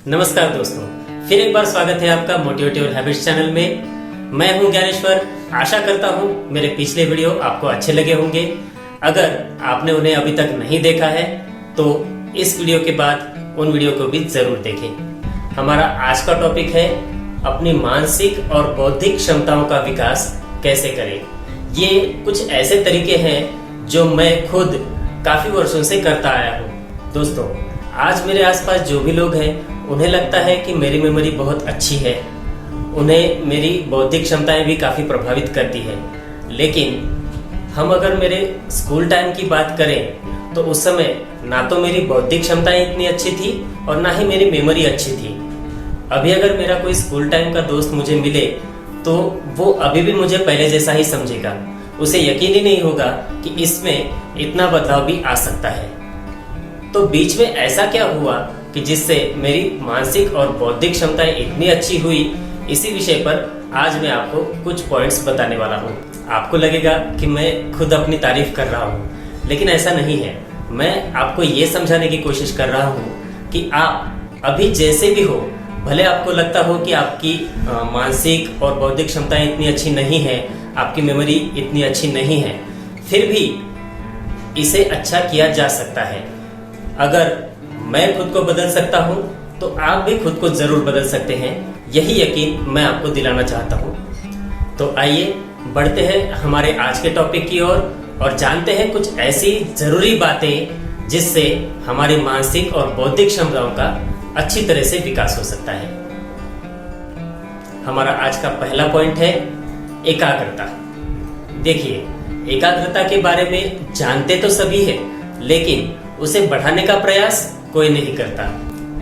नमस्कार दोस्तों, फिर एक बार स्वागत है आपका मोटिवेटिव हैबिट्स चैनल में। मैं हूं ज्ञानेश्वर। आशा करता हूं मेरे पिछले वीडियो आपको अच्छे लगे होंगे। अगर आपने उन्हें अभी तक नहीं देखा है तो इस वीडियो के बाद उन वीडियो को भी जरूर देखें। हमारा आज का टॉपिक है अपनी मानसिक और बौद्धिक क्षमताओं का विकास कैसे करें। ये कुछ ऐसे तरीके हैं जो मैं खुद काफी वर्षों से करता आया हूँ। दोस्तों, आज मेरे आसपास जो भी लोग हैं उन्हें लगता है कि मेरी मेमोरी बहुत अच्छी है, उन्हें मेरी बौद्धिक क्षमताएं भी काफ़ी प्रभावित करती है। लेकिन हम अगर मेरे स्कूल टाइम की बात करें तो उस समय ना तो मेरी बौद्धिक क्षमताएं इतनी अच्छी थी और ना ही मेरी मेमोरी अच्छी थी। अभी अगर मेरा कोई स्कूल टाइम का दोस्त मुझे मिले तो वो अभी भी मुझे पहले जैसा ही समझेगा। उसे यकीन ही नहीं होगा कि इसमें इतना बदलाव भी आ सकता है। तो बीच में ऐसा क्या हुआ कि जिससे मेरी मानसिक और बौद्धिक क्षमताएं इतनी अच्छी हुई, इसी विषय पर आज मैं आपको कुछ पॉइंट्स बताने वाला हूँ। आपको लगेगा कि मैं खुद अपनी तारीफ कर रहा हूँ, लेकिन ऐसा नहीं है। मैं आपको ये समझाने की कोशिश कर रहा हूँ कि आप अभी जैसे भी हो, भले आपको लगता हो कि आपकी मानसिक और बौद्धिक क्षमताएं इतनी अच्छी नहीं है, आपकी मेमोरी इतनी अच्छी नहीं है, फिर भी इसे अच्छा किया जा सकता है। अगर मैं खुद को बदल सकता हूं तो आप भी खुद को जरूर बदल सकते हैं। यही यकीन मैं आपको दिलाना चाहता हूं। तो आइए बढ़ते हैं हमारे आज के टॉपिक की ओर और जानते हैं कुछ ऐसी जरूरी बातें जिससे हमारी मानसिक और बौद्धिक क्षमताओं का अच्छी तरह से विकास हो सकता है। हमारा आज का पहला पॉइंट है एकाग्रता। देखिए, एकाग्रता के बारे में जानते तो सभी है, लेकिन उसे बढ़ाने का प्रयास कोई नहीं करता।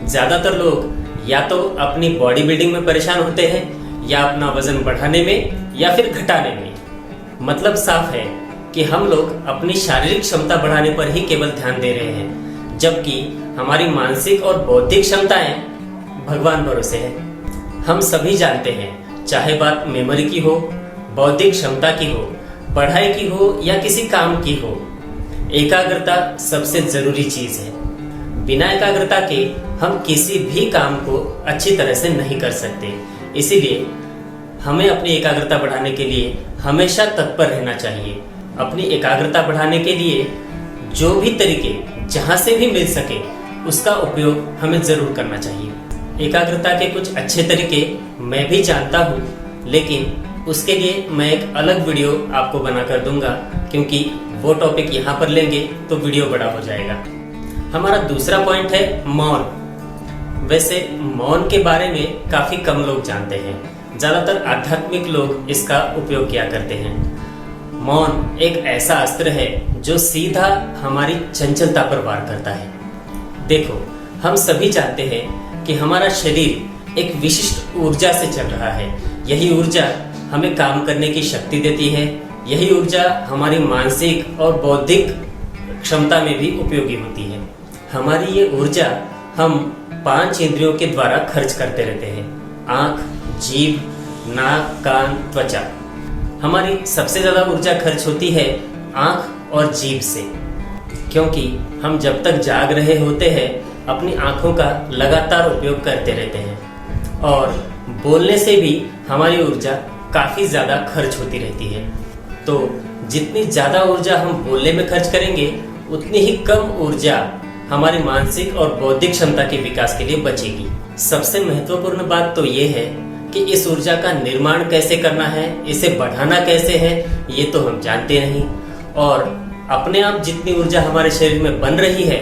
ज्यादातर लोग या तो अपनी बॉडी बिल्डिंग में परेशान होते हैं या अपना वजन बढ़ाने में या फिर घटाने में। मतलब साफ है कि हम लोग अपनी शारीरिक क्षमता बढ़ाने पर ही केवल ध्यान दे रहे हैं, जबकि हमारी मानसिक और बौद्धिक क्षमताएं भगवान भरोसे है। हम सभी जानते हैं, चाहे बात मेमोरी की हो, बौद्धिक क्षमता की हो, पढ़ाई की हो या किसी काम की हो, एकाग्रता सबसे जरूरी चीज है। बिना एकाग्रता के हम किसी भी काम को अच्छी तरह से नहीं कर सकते। इसीलिए हमें अपनी एकाग्रता बढ़ाने के लिए हमेशा तत्पर रहना चाहिए। अपनी एकाग्रता बढ़ाने के लिए जो भी तरीके जहां से भी मिल सके उसका उपयोग हमें जरूर करना चाहिए। एकाग्रता के कुछ अच्छे तरीके मैं भी जानता हूँ, लेकिन उसके लिए मैं एक अलग वीडियो आपको बनाकर दूंगा, क्योंकि वो टॉपिक यहाँ पर लेंगे तो वीडियो बड़ा हो जाएगा। हमारा दूसरा पॉइंट है मौन। वैसे मौन के बारे में काफी कम लोग जानते हैं। ज्यादातर आध्यात्मिक लोग इसका उपयोग किया करते हैं। मौन एक ऐसा अस्त्र है जो सीधा हमारी चंचलता पर वार करता है। देखो, हम सभी जानते हैं कि हमारा शरीर एक विशिष्ट ऊर्जा से चल रहा है। यही ऊर्जा हमें काम करने की शक्ति देती है। यही ऊर्जा हमारी मानसिक और बौद्धिक क्षमता में भी उपयोगी होती है। हमारी ये ऊर्जा हम 5 इंद्रियों के द्वारा खर्च करते रहते हैं: आँख, जीभ, नाक, कान, त्वचा। हमारी सबसे ज्यादा ऊर्जा खर्च होती है आँख और जीभ से, क्योंकि हम जब तक जाग रहे होते हैं अपनी आँखों का लगातार उपयोग करते रहते हैं, और बोलने से भी हमारी ऊर्जा काफी ज्यादा खर्च होती रहती है। तो जितनी ज्यादा ऊर्जा हम बोलने में खर्च करेंगे, उतनी ही कम ऊर्जा हमारी मानसिक और बौद्धिक क्षमता के विकास के लिए बचेगी। सबसे महत्वपूर्ण बात तो ये है कि इस ऊर्जा का निर्माण कैसे करना है, इसे बढ़ाना कैसे है, ये तो हम जानते नहीं, और अपने आप जितनी ऊर्जा हमारे शरीर में बन रही है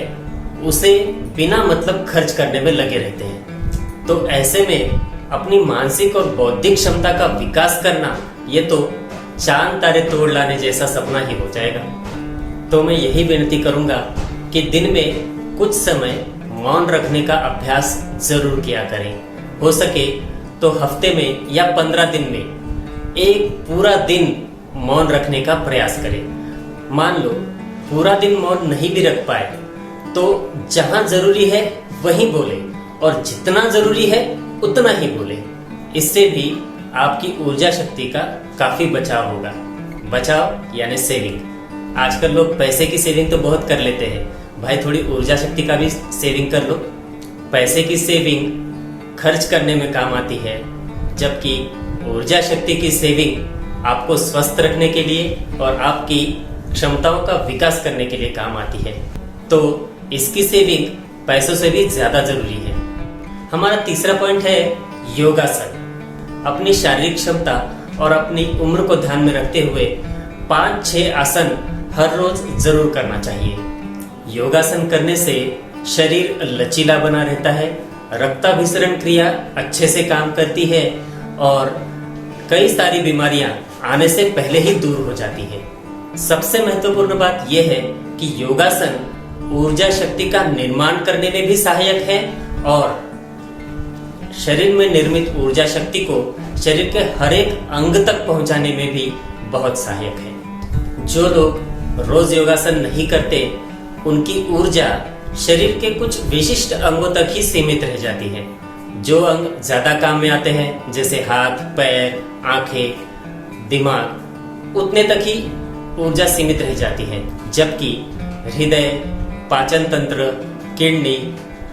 उसे बिना मतलब खर्च करने में लगे रहते हैं। तो ऐसे में अपनी मानसिक और बौद्धिक क्षमता का विकास करना, ये तो चांद तारे तोड़ लाने जैसा सपना ही हो जाएगा। तो मैं यही विनती करूंगा कि दिन में कुछ समय मौन रखने का अभ्यास जरूर किया करें। हो सके तो हफ्ते में या 15 दिन में एक पूरा दिन मौन रखने का प्रयास करें। मान लो पूरा दिन मौन नहीं भी रख पाए तो जहां जरूरी है वहीं बोले, और जितना जरूरी है उतना ही बोले। इससे भी आपकी ऊर्जा शक्ति का काफी बचाव होगा। बचाव यानी सेविंग। आजकल लोग पैसे की सेविंग तो बहुत कर लेते हैं, भाई थोड़ी ऊर्जा शक्ति का भी सेविंग कर लो। पैसे की सेविंग खर्च करने में काम आती है, जबकि ऊर्जा शक्ति की सेविंग आपको स्वस्थ रखने के लिए और आपकी क्षमताओं का विकास करने के लिए काम आती है। तो इसकी सेविंग पैसों से भी ज़्यादा जरूरी है। हमारा तीसरा पॉइंट है योगासन। अपनी शारीरिक क्षमता और अपनी उम्र को ध्यान में रखते हुए 5-6 आसन हर रोज जरूर करना चाहिए। योगासन करने से शरीर लचीला बना रहता है, रक्ताभिसरण क्रिया अच्छे से काम करती है और कई सारी बीमारियां आने से पहले ही दूर हो जाती है। सबसे महत्वपूर्ण बात यह है कि योगासन ऊर्जा शक्ति का निर्माण करने में भी सहायक है और शरीर में निर्मित ऊर्जा शक्ति को शरीर के हर एक अंग तक पहुंचाने में भी बहुत सहायक है। जो लोग रोज योगासन नहीं करते, उनकी ऊर्जा शरीर के कुछ विशिष्ट अंगों तक ही सीमित रह जाती है। जो अंग ज्यादा काम में आते हैं, जैसे हाथ, पैर, आंखें, दिमाग, उतने तक ही ऊर्जा सीमित रह जाती है, जबकि हृदय, पाचन तंत्र, किडनी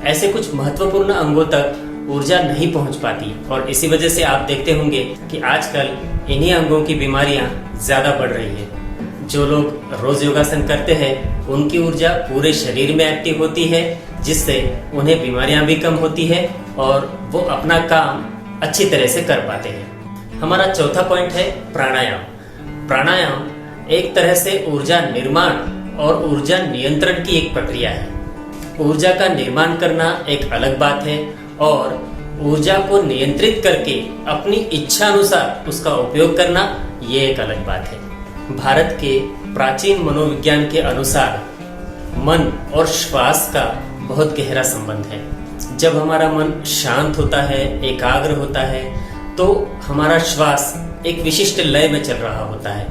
ऐसे कुछ महत्वपूर्ण अंगों तक ऊर्जा नहीं पहुंच पाती। और इसी वजह से आप देखते होंगे कि आजकल इन्हीं अंगों की बीमारियां ज्यादा बढ़ रही है। जो लोग रोज योगासन करते हैं, उनकी ऊर्जा पूरे शरीर में एक्टिव होती है, जिससे उन्हें बीमारियां भी कम होती है और वो अपना काम अच्छी तरह से कर पाते हैं। हमारा चौथा पॉइंट है प्राणायाम। प्राणायाम एक तरह से ऊर्जा निर्माण और ऊर्जा नियंत्रण की एक प्रक्रिया है। ऊर्जा का निर्माण करना एक अलग बात है और ऊर्जा को नियंत्रित करके अपनी इच्छा अनुसार उसका उपयोग करना ये एक अलग बात है। भारत के प्राचीन मनोविज्ञान के अनुसार मन और श्वास का बहुत गहरा संबंध है। जब हमारा मन शांत होता है, एकाग्र होता है, तो हमारा श्वास एक विशिष्ट लय में चल रहा होता है।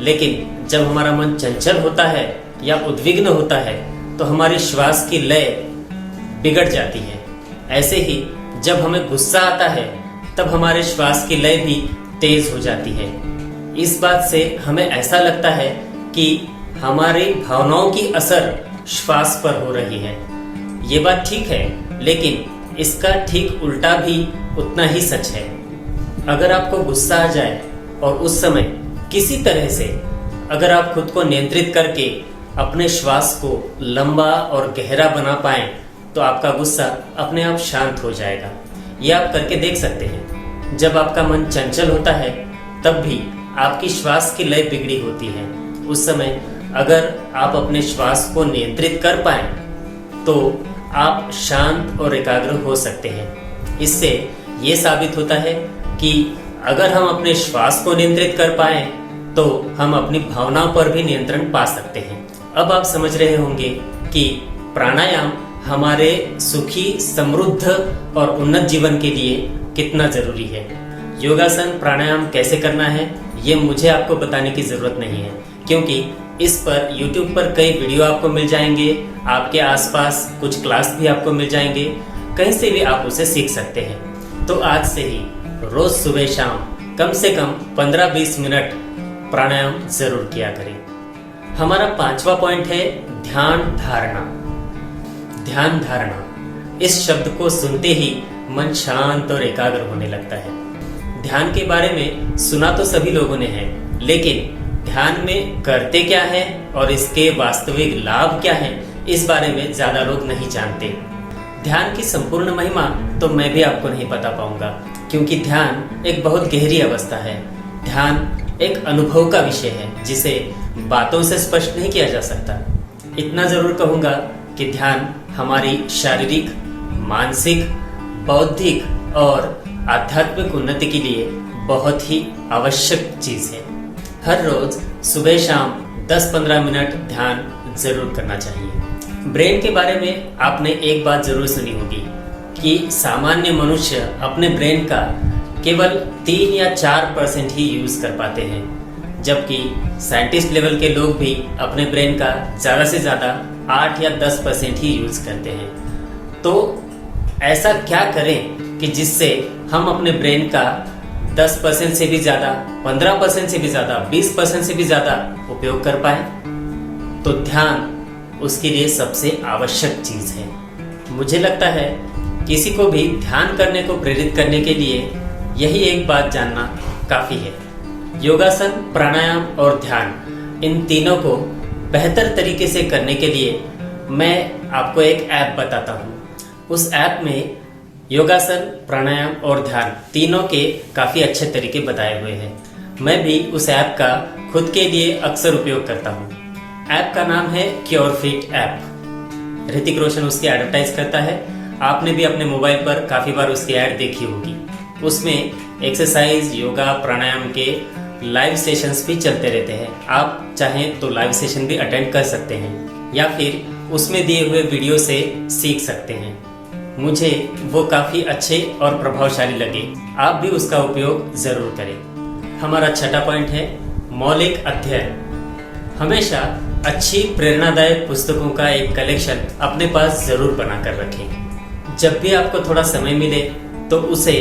लेकिन जब हमारा मन चंचल होता है या उद्विग्न होता है, तो हमारी श्वास की लय बिगड़ जाती है। ऐसे ही जब हमें गुस्सा आता है, तब हमारे श्वास की लय भी तेज हो जाती है। इस बात से हमें ऐसा लगता है कि हमारी भावनाओं की असर श्वास पर हो रही है। ये बात ठीक है, लेकिन इसका ठीक उल्टा भी उतना ही सच है। अगर आपको गुस्सा आ जाए और उस समय किसी तरह से अगर आप खुद को नियंत्रित करके अपने श्वास को लंबा और गहरा बना पाएं, तो आपका गुस्सा अपने आप शांत हो जाएगा। ये आप करके देख सकते हैं। जब आपका मन चंचल होता है, तब भी आपकी श्वास की लय बिगड़ी होती है। उस समय अगर आप अपने श्वास को नियंत्रित कर पाएं, तो आप शांत और एकाग्र हो सकते हैं। इससे ये साबित होता है कि अगर हम अपने श्वास को नियंत्रित कर पाएं, तो हम अपनी भावनाओं पर भी नियंत्रण पा सकते हैं। अब आप समझ रहे होंगे कि प्राणायाम हमारे सुखी, समृद्ध और उन्नत जीवन के लिए कितना जरूरी है। योगासन, प्राणायाम कैसे करना है, ये मुझे आपको बताने की जरूरत नहीं है, क्योंकि इस पर YouTube पर कई वीडियो आपको मिल जाएंगे। आपके आसपास कुछ क्लास भी आपको मिल जाएंगे, कहीं से भी आप उसे सीख सकते हैं। तो आज से ही रोज सुबह शाम कम से कम 15-20 मिनट प्राणायाम जरूर किया करें। हमारा पांचवा पॉइंट है ध्यान धारणा। ध्यान धारणा, इस शब्द को सुनते ही मन शांत और एकाग्र होने लगता है। ध्यान के बारे में सुना तो सभी लोगों ने है, लेकिन ध्यान में करते क्या है और इसके वास्तविक लाभ क्या हैं, इस बारे में ज्यादा लोग नहीं जानते। ध्यान की संपूर्ण महिमा तो मैं भी आपको नहीं बता पाऊंगा, क्योंकि ध्यान एक बहुत गहरी अवस्था है। ध्यान एक अनुभव का विषय है, जिसे बातों से स्पष्ट नहीं किया जा सकता। इतना जरूर कहूंगा कि ध्यान हमारी शारीरिक, मानसिक, बौद्धिक और आध्यात्मिक उन्नति के लिए बहुत ही आवश्यक चीज है। हर रोज सुबह शाम 10-15 मिनट ध्यान जरूर करना चाहिए। ब्रेन के बारे में आपने एक बात जरूर सुनी होगी कि सामान्य मनुष्य अपने ब्रेन का केवल 3 या 4% ही यूज कर पाते हैं, जबकि साइंटिस्ट लेवल के लोग भी अपने ब्रेन का ज़्यादा से ज़्यादा 8 या 10% ही यूज करते हैं। तो ऐसा क्या करें कि जिससे हम अपने ब्रेन का 10% से भी ज़्यादा, 15% से भी ज़्यादा, 20% से भी ज़्यादा उपयोग कर पाए? तो ध्यान उसके लिए सबसे आवश्यक चीज़ है। मुझे लगता है किसी को भी ध्यान करने को प्रेरित करने के लिए यही एक बात जानना काफ़ी है। योगासन, प्राणायाम और ध्यान, इन तीनों को बेहतर तरीके से करने के लिए मैं आपको एक ऐप बताता हूँ। उस ऐप में योगासन, प्राणायाम और ध्यान तीनों के काफ़ी अच्छे तरीके बताए हुए हैं। मैं भी उस ऐप का खुद के लिए अक्सर उपयोग करता हूँ। ऐप का नाम है cure fit app. Hrithik Roshan उसकी एडवर्टाइज करता है। आपने भी अपने मोबाइल पर काफ़ी बार उसकी ऐड देखी होगी। उसमें एक्सरसाइज, योगा, प्राणायाम के लाइव सेशंस भी चलते रहते हैं। आप चाहें तो लाइव सेशन भी अटेंड कर सकते हैं या फिर उसमें दिए हुए वीडियो से सीख सकते हैं। मुझे वो काफ़ी अच्छे और प्रभावशाली लगे। आप भी उसका उपयोग ज़रूर करें। हमारा छठा पॉइंट है मौलिक अध्ययन। हमेशा अच्छी प्रेरणादायक पुस्तकों का एक कलेक्शन अपने पास ज़रूर बना कर रखें। जब भी आपको थोड़ा समय मिले तो उसे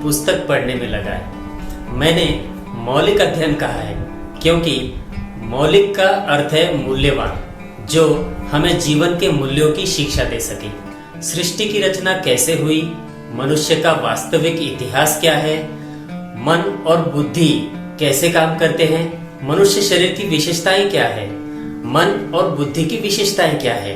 पुस्तक पढ़ने में लगाएं। मैंने मौलिक अध्ययन कहा है क्योंकि मौलिक का अर्थ है मूल्यवान, जो हमें जीवन के मूल्यों की शिक्षा दे सके। सृष्टि की रचना कैसे हुई, मनुष्य का वास्तविक इतिहास क्या है, मन और बुद्धि कैसे काम करते हैं, मनुष्य शरीर की विशेषताएं क्या है, मन और बुद्धि की विशेषताएं क्या है,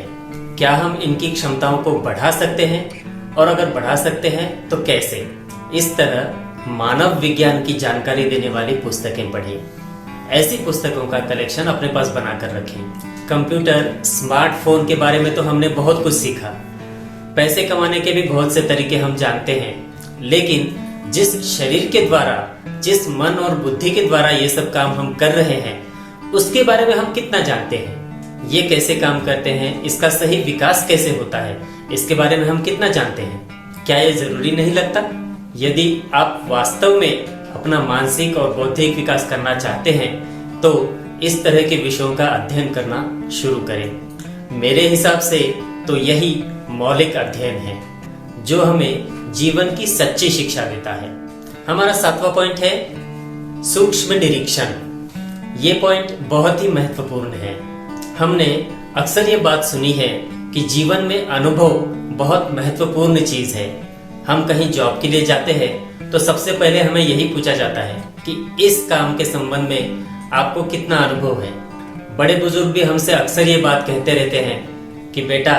क्या हम इनकी क्षमताओं को बढ़ा सकते हैं और अगर बढ़ा सकते हैं तो कैसे। इस तरह मानव विज्ञान की जानकारी देने वाली पुस्तकें पढ़ें। ऐसी पुस्तकों का कलेक्शन अपने पास बनाकर रखें। कंप्यूटर, स्मार्टफोन के बारे में तो हमने बहुत कुछ सीखा। पैसे कमाने के भी बहुत से तरीके हम जानते हैं, लेकिन जिस शरीर के द्वारा, जिस मन और बुद्धि के द्वारा ये सब काम हम कर रहे हैं, उसके बारे में हम कितना जानते हैं। ये कैसे काम करते हैं, इसका सही विकास कैसे होता है, इसके बारे में हम कितना जानते हैं। क्या ये जरूरी नहीं लगता? यदि आप वास्तव में अपना मानसिक और बौद्धिक विकास करना चाहते हैं तो इस तरह के विषयों का अध्ययन करना शुरू करें। मेरे हिसाब से तो यही मौलिक अध्ययन है जो हमें जीवन की सच्ची शिक्षा देता है। हमारा सातवां पॉइंट है सूक्ष्म निरीक्षण। ये पॉइंट बहुत ही महत्वपूर्ण है। हमने अक्सर ये बात सुनी है कि जीवन में अनुभव बहुत महत्वपूर्ण चीज है। हम कहीं जॉब के लिए जाते हैं तो सबसे पहले हमें यही पूछा जाता है कि इस काम के संबंध में आपको कितना अनुभव है। बड़े बुजुर्ग भी हमसे अक्सर ये बात कहते रहते हैं कि बेटा,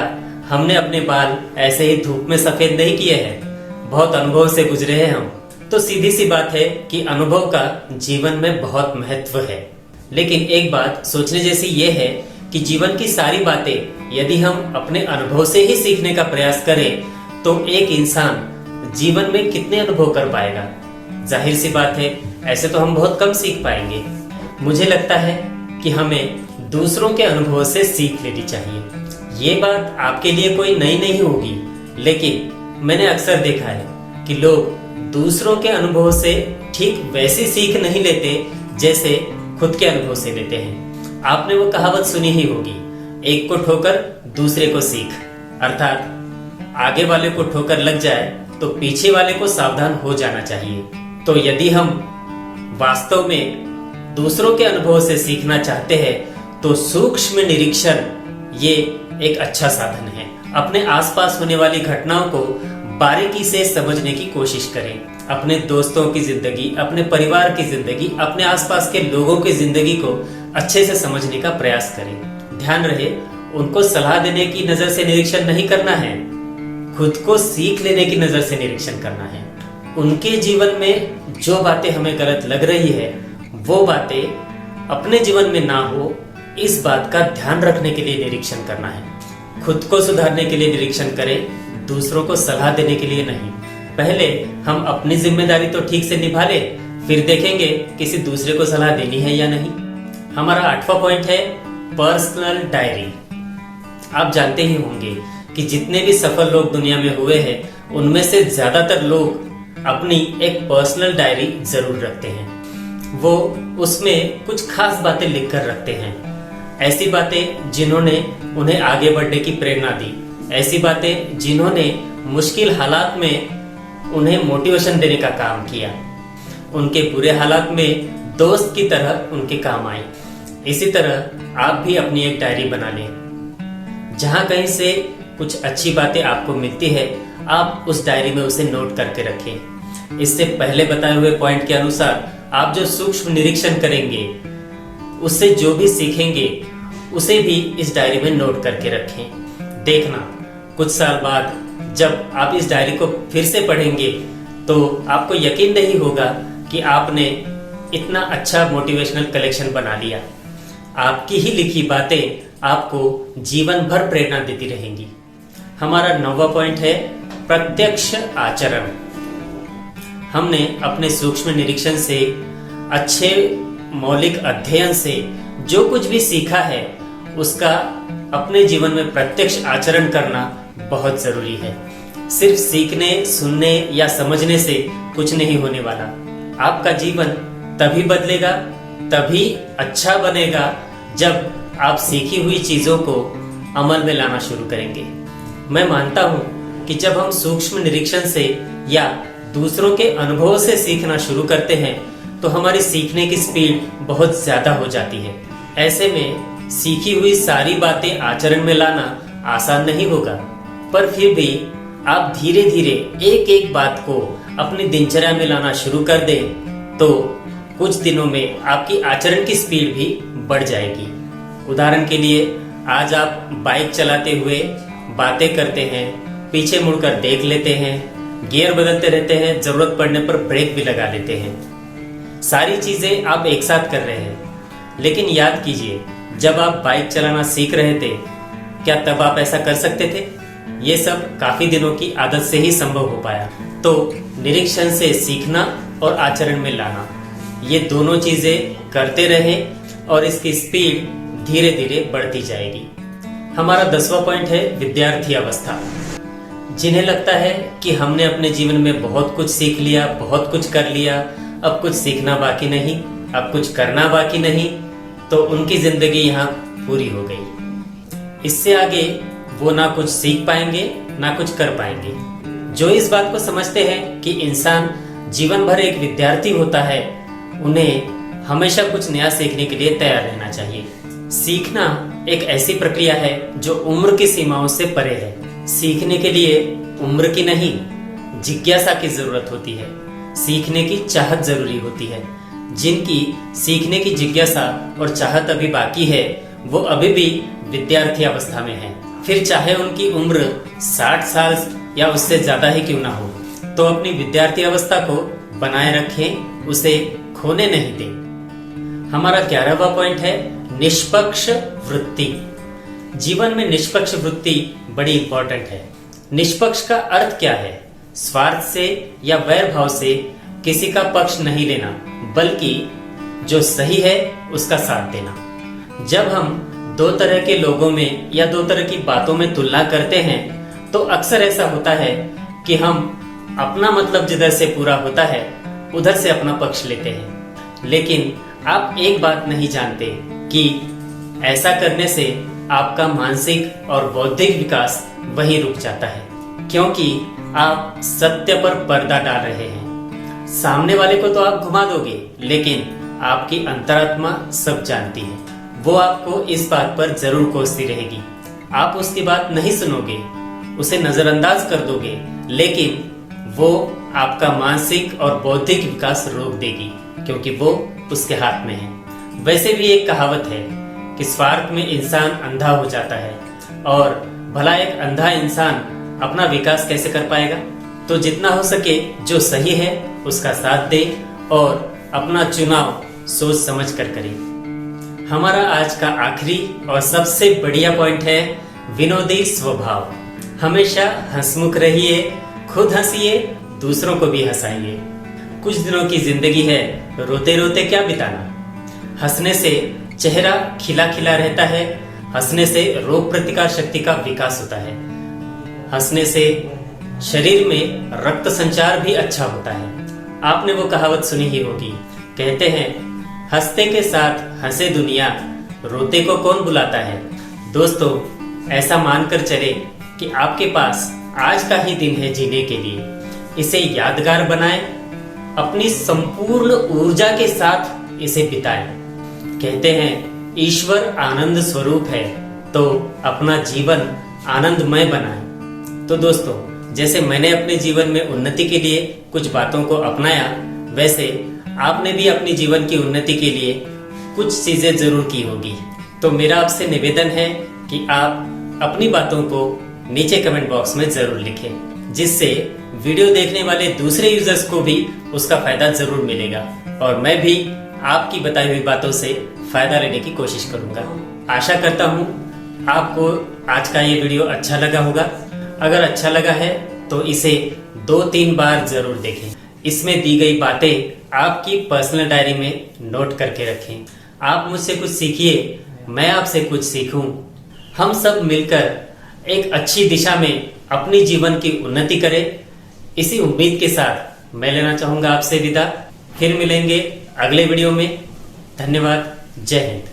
हमने अपने बाल ऐसे ही धूप में सफेद नहीं किए हैं, बहुत अनुभव से गुजरे हैं हम। तो सीधी सी बात है कि अनुभव का जीवन में बहुत महत्व है। लेकिन एक बात सोचने जैसी ये है कि जीवन की सारी बातें यदि हम अपने अनुभव से ही सीखने का प्रयास करें तो एक इंसान जीवन में कितने अनुभव कर पाएगा। जाहिर सी बात है, ऐसे तो हम बहुत कम सीख पाएंगे। मुझे लगता है कि हमें दूसरों के अनुभव से सीख लेनी चाहिए। ये बात आपके लिए कोई नई नहीं होगी, लेकिन मैंने अक्सर देखा है कि लोग दूसरों के अनुभव से ठीक वैसी सीख नहीं लेते जैसे खुद के अनुभव से लेते हैं। आपने वो कहावत सुनी ही होगी, एक को ठोकर दूसरे को सीख। अर्थात आगे वाले को ठोकर लग जाए तो पीछे वाले को सावधान हो जाना चाहिए। तो यदि हम वास्तव में दूसरों के अनुभव से सीखना चाहते हैं तो सूक्ष्म निरीक्षण ये एक अच्छा साधन है। अपने आसपास होने वाली घटनाओं को बारीकी से समझने की कोशिश करें। अपने दोस्तों की जिंदगी, अपने परिवार की जिंदगी, अपने आसपास के लोगों की जिंदगी को अच्छे से समझने का प्रयास करें। ध्यान रहे, उनको सलाह देने की नजर से निरीक्षण नहीं करना है, खुद को सीख लेने की नजर से निरीक्षण करना है। उनके जीवन में जो बातें हमें गलत लग रही है वो बातें अपने जीवन में ना हो, इस बात का ध्यान रखने के लिए निरीक्षण करना है। खुद को सुधारने के लिए निरीक्षण करें, दूसरों को सलाह देने के लिए नहीं। पहले हम अपनी जिम्मेदारी तो ठीक से निभा ले, फिर देखेंगे किसी दूसरे को सलाह देनी है या नहीं। हमारा आठवां पॉइंट है पर्सनल डायरी। आप जानते ही होंगे कि जितने भी सफल लोग दुनिया में हुए हैं उनमें से ज्यादातर लोग अपनी एक पर्सनल डायरी जरूर रखते हैं। वो उसमें कुछ खास बातें लिखकर रखते हैं, ऐसी बातें जिन्होंने उन्हें आगे बढ़ने की प्रेरणा दी, ऐसी बातें जिन्होंने मुश्किल हालात में उन्हें मोटिवेशन देने का काम किया, उनके बुरे हालात में दोस्त की तरह उनके काम आए। इसी तरह आप भी अपनी एक डायरी बना लें, जहां कहीं से कुछ अच्छी बातें आपको मिलती है, आप उस डायरी में उसे नोट करके रखें। इससे पहले बताए हुए पॉइंट के अनुसार आप जो सूक्ष्म निरीक्षण करेंगे, उससे जो भी सीखेंगे उसे भी इस डायरी में नोट करके रखें। देखना कुछ साल बाद जब आप इस डायरी को फिर से पढ़ेंगे तो आपको यकीन नहीं होगा कि आपने इतना अच्छा मोटिवेशनल कलेक्शन बना लिया। आपकी ही लिखी बातें आपको जीवन भर प्रेरणा देती रहेंगी। हमारा 9वां पॉइंट है प्रत्यक्ष आचरण। हमने अपने सूक्ष्म निरीक्षण से, अच्छे मौलिक अध्ययन से जो कुछ भी सीखा है उसका अपने जीवन में प्रत्यक्ष आचरण करना बहुत जरूरी है। सिर्फ सीखने, सुनने या समझने से कुछ नहीं होने वाला। आपका जीवन तभी बदलेगा, तभी अच्छा बनेगा जब आप सीखी हुई चीजों को अमल में लाना शुरू करेंगे। मैं मानता हूं कि जब हम सूक्ष्म निरीक्षण से या दूसरों के अनुभव से सीखना शुरू करते हैं तो हमारी सीखने की स्पीड बहुत ज्यादा हो जाती है। ऐसे में सीखी हुई सारी बातें आचरण में लाना आसान नहीं होगा, पर फिर भी आप धीरे धीरे एक एक बात को अपनी दिनचर्या में लाना शुरू कर दें तो कुछ दिनों में आपकी आचरण की स्पीड भी बढ़ जाएगी। उदाहरण के लिए, आज आप बाइक चलाते हुए बातें करते हैं, पीछे मुड़कर देख लेते हैं, गियर बदलते रहते हैं, जरूरत पड़ने पर ब्रेक भी लगा लेते हैं। सारी चीजें आप एक साथ कर रहे हैं, लेकिन याद कीजिए जब आप बाइक चलाना सीख रहे थे, क्या तब आप ऐसा कर सकते थे? ये सब काफी दिनों की आदत से ही संभव हो पाया। तो निरीक्षण से सीखना और आचरण में लाना, ये दोनों चीजें करते रहें और इसकी स्पीड धीरे धीरे बढ़ती जाएगी। हमारा 10वां पॉइंट है विद्यार्थी अवस्था। जिन्हें लगता है कि हमने अपने जीवन में बहुत कुछ सीख लिया, बहुत कुछ कर लिया, अब कुछ सीखना बाकी नहीं, अब कुछ करना बाकी नहीं, तो उनकी जिंदगी यहाँ पूरी हो गई। इससे आगे वो ना कुछ सीख पाएंगे ना कुछ कर पाएंगे। जो इस बात को समझते हैं कि इंसान जीवन भर एक विद्यार्थी होता है, उन्हें हमेशा कुछ नया सीखने के लिए तैयार रहना चाहिए। सीखना एक ऐसी प्रक्रिया है जो उम्र की सीमाओं से परे है। सीखने के लिए उम्र की नहीं, जिज्ञासा की जरूरत होती है। सीखने की चाहत जरूरी होती है। जिनकी सीखने की जिज्ञासा और चाहत अभी बाकी है, वो अभी भी विद्यार्थी अवस्था में है। फिर चाहे उनकी उम्र 60 साल या उससे ज्यादा ही क्यों ना हो, तो अपनी विद्यार्थी अवस्था को बनाए रखें, उसे खोने नहीं दें। हमारा 11वां पॉइंट है निष्पक्ष वृत्ति। जीवन में निष्पक्ष वृत्ति बड़ी इंपॉर्टेंट है। निष्पक्ष का अर्थ क्या है? स्वार्थ से या वैर भाव से किसी का पक्ष नहीं लेना, बल्कि जो सही है उसका साथ देना। जब हम दो तरह के लोगों में या दो तरह की बातों में तुलना करते हैं तो अक्सर ऐसा होता है कि हम अपना मतलब जिधर से पूरा होता है उधर से अपना पक्ष लेते हैं। लेकिन आप एक बात नहीं जानते कि ऐसा करने से आपका मानसिक और बौद्धिक विकास वहीं रुक जाता है, क्योंकि आप सत्य पर पर्दा डाल रहे हैं। सामने वाले को तो आप घुमा दोगे, लेकिन आपकी अंतरात्मा सब जानती है। वो आपको इस बात पर जरूर कोसती रहेगी। आप उसकी बात नहीं सुनोगे, उसे नजरअंदाज कर दोगे, लेकिन वो आपका मानसिक और बौद्धिक विकास रोक देगी, क्योंकि वो उसके हाथ में है। वैसे भी एक कहावत है कि स्वार्थ में इंसान अंधा हो जाता है, और भला एक अंधा इंसान अपना विकास कैसे कर पाएगा? तो जितना हो सके जो सही है उसका साथ दे और अपना चुनाव सोच समझ कर करें। हमारा आज का आखिरी और सबसे बढ़िया पॉइंट है विनोदी स्वभाव। हमेशा हंसमुख रहिए, खुद हंसिए, दूसरों को भी हंसाइए। कुछ दिनों की जिंदगी है, रोते रोते क्या बिताना। हंसने से चेहरा खिला खिला रहता है, हंसने से रोग प्रतिकार शक्ति का विकास होता है, हंसने से शरीर में रक्त संचार भी अच्छा होता है। आपने वो कहावत सुनी ही होगी, कहते हैं हंसते के साथ हंसे दुनिया, रोते को कौन बुलाता है। दोस्तों, ऐसा मानकर चले कि आपके पास आज का ही दिन है जीने के लिए। इसे यादगार बनाएं, अपनी संपूर्ण ऊर्जा के साथ इसे बिताएं। कहते हैं ईश्वर आनंद स्वरूप है, तो अपना जीवन आनंदमय बनाएं। तो दोस्तों, जैसे मैंने अपने जीवन में उन्नति के लिए कुछ बातों को अपनाया, वैसे आपने भी अपनी जीवन की उन्नति के लिए कुछ चीजें जरूर की होगी। तो मेरा आपसे निवेदन है कि आप अपनी बातों को नीचे कमेंट बॉक्स में जरूर लिखें, जिससे वीडियो देखने वाले दूसरे यूजर्स को भी उसका फायदा जरूर मिलेगा और मैं भी आपकी बताई हुई बातों से फायदा लेने की कोशिश करूंगा। आशा करता हूं आपको आज का ये वीडियो अच्छा लगा होगा। अगर अच्छा लगा है तो इसे 2-3 बार जरूर देखें। इसमें दी गई बातें आपकी पर्सनल डायरी में नोट करके रखें। आप मुझसे कुछ सीखिए, मैं आपसे कुछ सीखूं। हम सब मिलकर एक अच्छी दिशा में अपनी जीवन की उन्नति करें। इसी उम्मीद के साथ मैं लेना चाहूंगा आपसे विदा। फिर मिलेंगे अगले वीडियो में। धन्यवाद। जय हिंद।